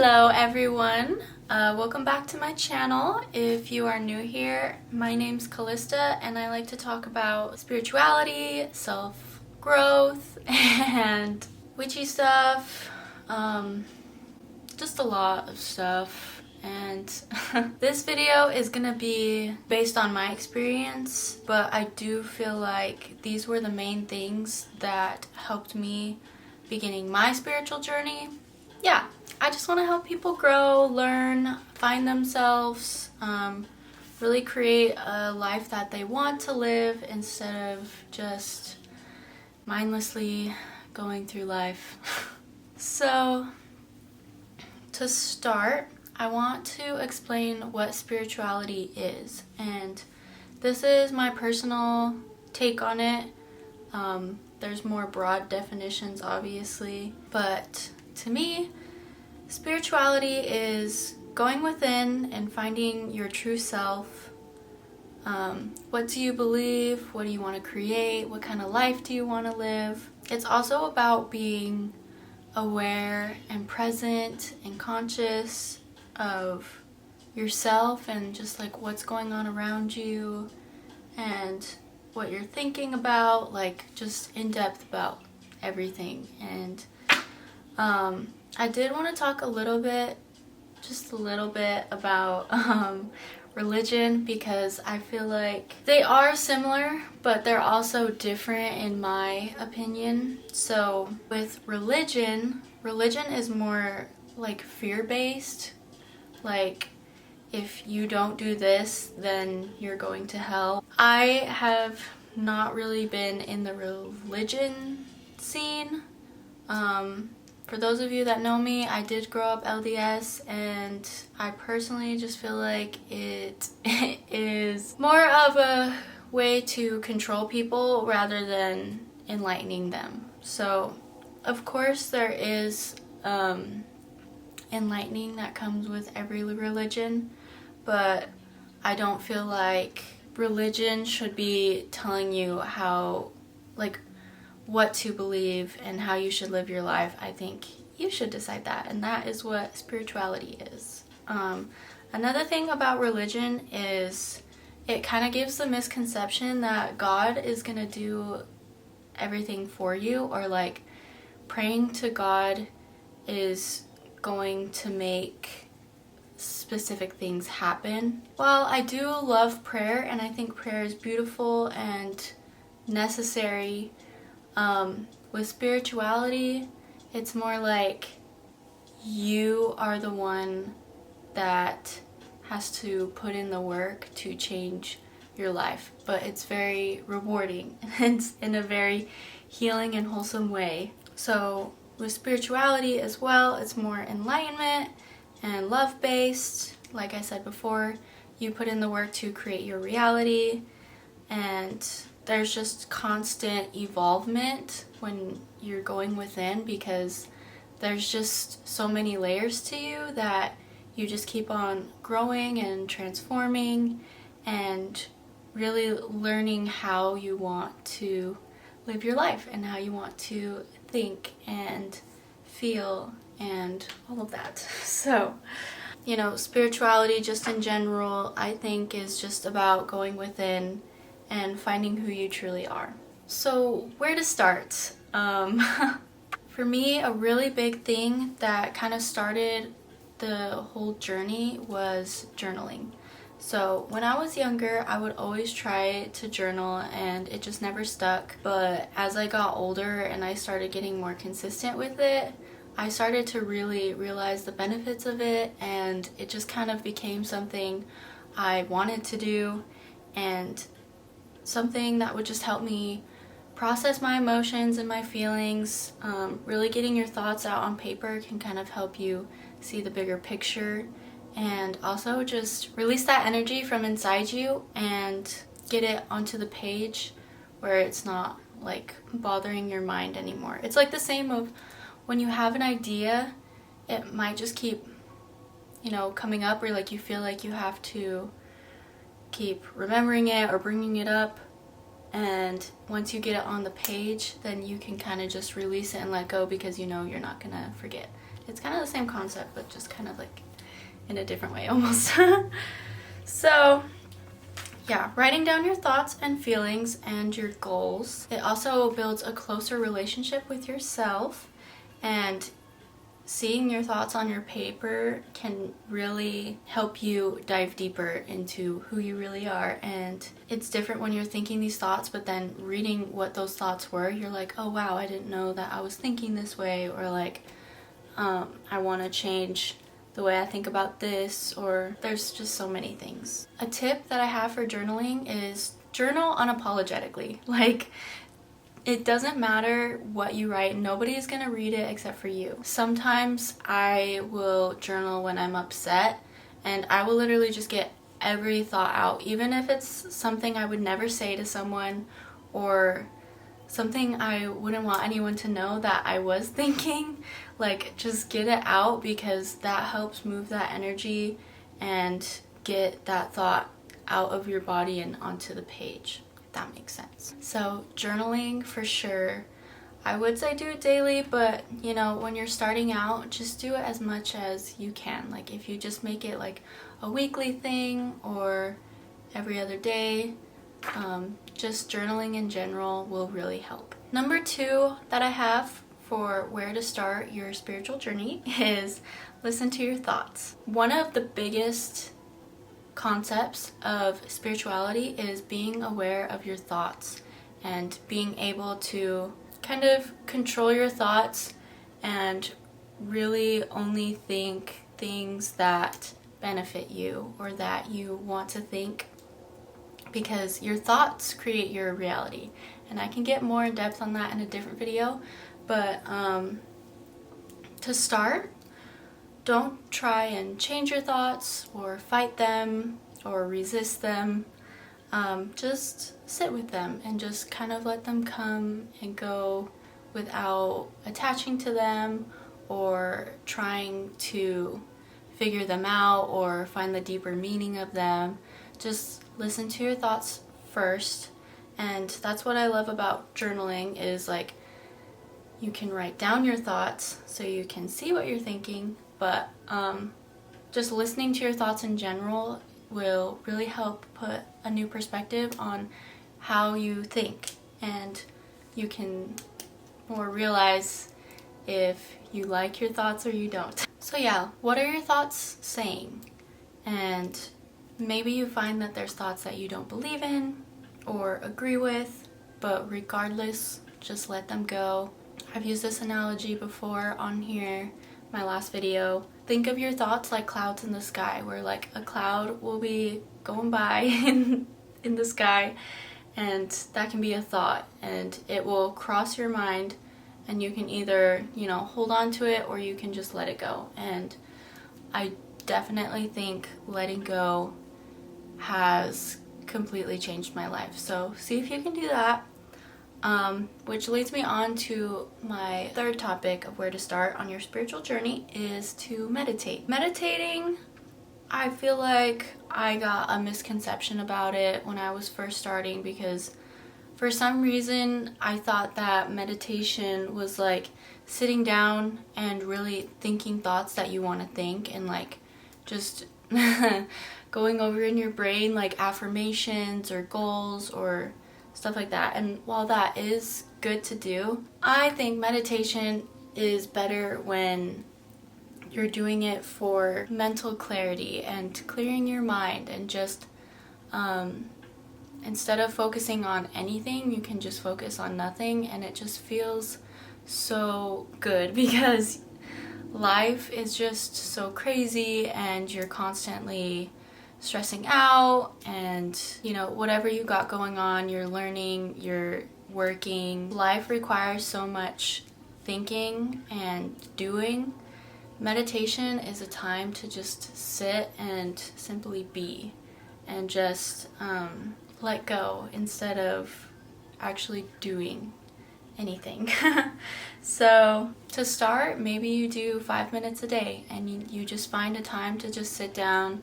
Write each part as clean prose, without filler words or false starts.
Hello everyone, welcome back to my channel. If you are new here, my name's Callista and I like to talk about spirituality, self-growth, and witchy stuff, just a lot of stuff. And this video is gonna be based on my experience, but I do feel like these were the main things that helped me beginning my spiritual journey. Yeah, I just want to help people grow, learn, find themselves, really create a life that they want to live instead of just mindlessly going through life. So, to start, I want to explain what spirituality is, and this is my personal take on it. There's more broad definitions, obviously, but to me, spirituality is going within and finding your true self. What do you believe? What do you want to create? What kind of life do you want to live? It's also about being aware and present and conscious of yourself and just like what's going on around you and what you're thinking about, like just in depth about everything. And I did want to talk just a little bit about religion, because I feel like they are similar, but they're also different in my opinion. So with religion is more like fear-based, like if you don't do this, then you're going to hell. I have not really been in the religion scene. For those of you that know me, I did grow up LDS, and I personally just feel like it is more of a way to control people rather than enlightening them. So, of course, there is enlightening that comes with every religion, but I don't feel like religion should be telling you how, like, what to believe and how you should live your life. I think you should decide that, and that is what spirituality is. Another thing about religion is it kind of gives the misconception that God is gonna do everything for you, or like praying to God is going to make specific things happen. While I do love prayer and I think prayer is beautiful and necessary, with spirituality, it's more like you are the one that has to put in the work to change your life, but it's very rewarding and in a very healing and wholesome way. So with spirituality as well, it's more enlightenment and love-based. Like I said before, you put in the work to create your reality, and there's just constant evolvement when you're going within, because there's just so many layers to you that you just keep on growing and transforming and really learning how you want to live your life and how you want to think and feel and all of that. So, you know, spirituality just in general, I think, is just about going within and finding who you truly are. So where to start? For me, a really big thing that kind of started the whole journey was journaling. So when I was younger, I would always try to journal and it just never stuck. But as I got older and I started getting more consistent with it, I started to really realize the benefits of it, and it just kind of became something I wanted to do and something that would just help me process my emotions and my feelings. Really getting your thoughts out on paper can kind of help you see the bigger picture, and also just release that energy from inside you and get it onto the page where it's not like bothering your mind anymore. It's like the same of when you have an idea, it might just keep, you know, coming up, or like you feel like you have to keep remembering it or bringing it up, and once you get it on the page, then you can kind of just release it and let go, because you know you're not gonna forget. It's kind of the same concept, but just kind of like in a different way almost. So yeah, writing down your thoughts and feelings and your goals. It also builds a closer relationship with yourself, and seeing your thoughts on your paper can really help you dive deeper into who you really are. And it's different when you're thinking these thoughts, but then reading what those thoughts were, you're like, oh wow, I didn't know that I was thinking this way, or like, I want to change the way I think about this, or there's just so many things. A tip that I have for journaling is journal unapologetically. Like, it doesn't matter what you write, nobody is gonna read it except for you. Sometimes I will journal when I'm upset, and I will literally just get every thought out, even if it's something I would never say to someone, or something I wouldn't want anyone to know that I was thinking. Like, just get it out, because that helps move that energy and get that thought out of your body and onto the page, if that makes sense. So journaling for sure. I would say do it daily, but you know, when you're starting out, just do it as much as you can. Like, if you just make it like a weekly thing or every other day, just journaling in general will really help. Number 2 that I have for where to start your spiritual journey is listen to your thoughts. One of the biggest concepts of spirituality is being aware of your thoughts and being able to kind of control your thoughts and really only think things that benefit you or that you want to think, because your thoughts create your reality. And I can get more in depth on that in a different video, but to start, don't try and change your thoughts or fight them or resist them. Just sit with them and just kind of let them come and go without attaching to them or trying to figure them out or find the deeper meaning of them. Just listen to your thoughts first. And that's what I love about journaling, is like, you can write down your thoughts so you can see what you're thinking, but just listening to your thoughts in general will really help put a new perspective on how you think, and you can more realize if you like your thoughts or you don't. So yeah, what are your thoughts saying? And maybe you find that there's thoughts that you don't believe in or agree with, but regardless, just let them go. I've used this analogy before on here, my last video. Think of your thoughts like clouds in the sky, where like a cloud will be going by in the sky, and that can be a thought, and it will cross your mind, and you can either, you know, hold on to it or you can just let it go. And I definitely think letting go has completely changed my life. So see if you can do that. Which leads me on to my third topic of where to start on your spiritual journey, is to meditate. Meditating, I feel like I got a misconception about it when I was first starting, because for some reason I thought that meditation was like sitting down and really thinking thoughts that you want to think, and like just going over in your brain like affirmations or goals or stuff like that. And while that is good to do, I think meditation is better when you're doing it for mental clarity and clearing your mind, and just instead of focusing on anything, you can just focus on nothing, and it just feels so good, because life is just so crazy and you're constantly stressing out, and you know, whatever you got going on, you're learning, you're working, life requires so much thinking and doing. Meditation is a time to just sit and simply be, and just let go instead of actually doing anything. So to start, maybe you do 5 minutes a day, and you just find a time to just sit down,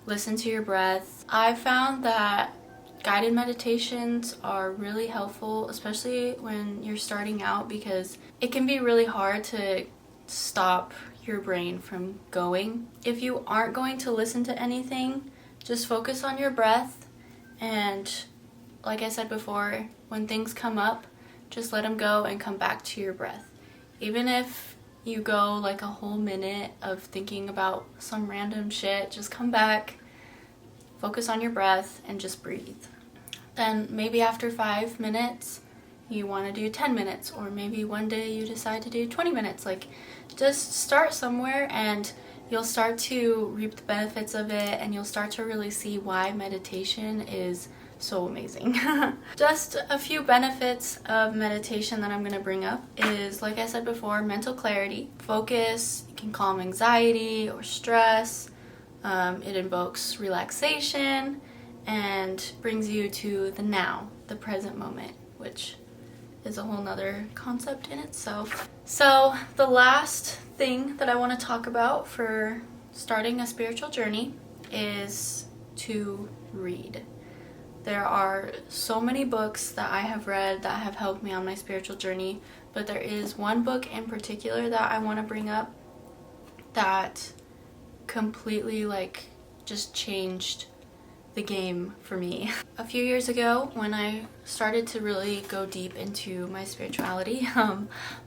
listen to your breath. I found that guided meditations are really helpful, especially when you're starting out, because it can be really hard to stop your brain from going. If you aren't going to listen to anything, just focus on your breath, and like I said before, when things come up, just let them go and come back to your breath. Even if you go like a whole minute of thinking about some random shit, just come back, focus on your breath, and just breathe. Then maybe after 5 minutes, you want to do 10 minutes, or maybe one day you decide to do 20 minutes. Like, just start somewhere and you'll start to reap the benefits of it, and you'll start to really see why meditation is so amazing. Just a few benefits of meditation that I'm going to bring up is, like I said before, mental clarity, focus, it can calm anxiety or stress, it invokes relaxation, and brings you to the now, the present moment, which is a whole nother concept in itself. So the last thing that I want to talk about for starting a spiritual journey is to read. There are so many books that I have read that have helped me on my spiritual journey, but there is one book in particular that I want to bring up that completely just changed the game for me. A few years ago, when I started to really go deep into my spirituality,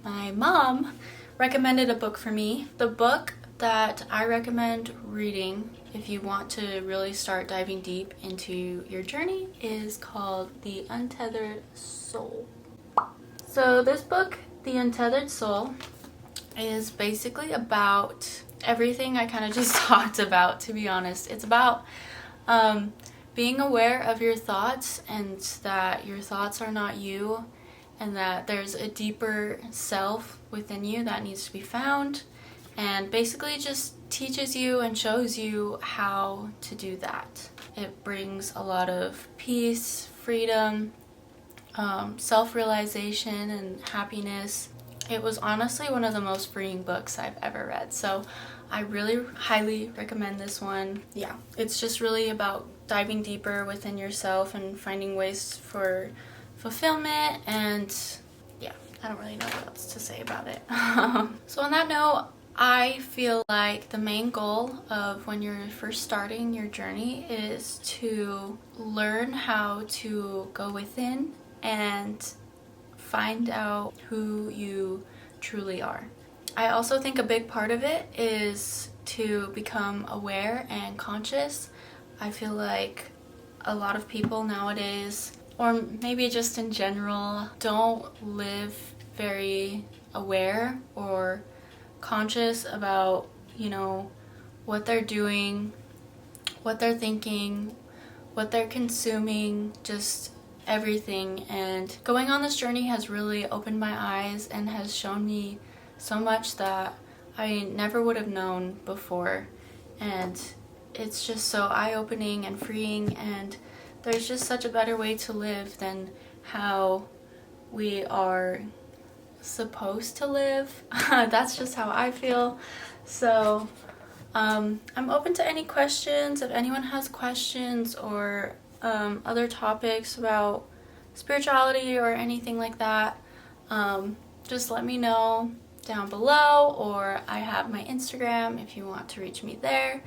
my mom recommended a book for me. The book that I recommend reading if you want to really start diving deep into your journey is called The Untethered Soul. So this book, The Untethered Soul, is basically about everything I kind of just talked about, to be honest. It's about being aware of your thoughts, and that your thoughts are not you, and that there's a deeper self within you that needs to be found, and basically just teaches you and shows you how to do that. It brings a lot of peace, freedom, self-realization, and happiness. It was honestly one of the most freeing books I've ever read, so I really highly recommend this one. Yeah, it's just really about diving deeper within yourself and finding ways for fulfillment, and yeah, I don't really know what else to say about it. So on that note, I feel like the main goal of when you're first starting your journey is to learn how to go within and find out who you truly are. I also think a big part of it is to become aware and conscious. I feel like a lot of people nowadays, or maybe just in general, don't live very aware or conscious about, what they're doing, what they're thinking, what they're consuming, just everything. And going on this journey has really opened my eyes and has shown me so much that I never would have known before, and it's just so eye-opening and freeing, and there's just such a better way to live than how we are supposed to live. That's just how I feel. So I'm open to any questions. If anyone has questions or other topics about spirituality or anything like that, just let me know down below, or I have my Instagram if you want to reach me there.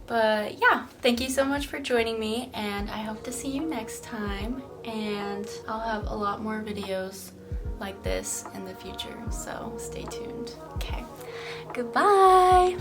But yeah, thank you so much for joining me, and I hope to see you next time, and I'll have a lot more videos like this in the future, so stay tuned. Okay, goodbye!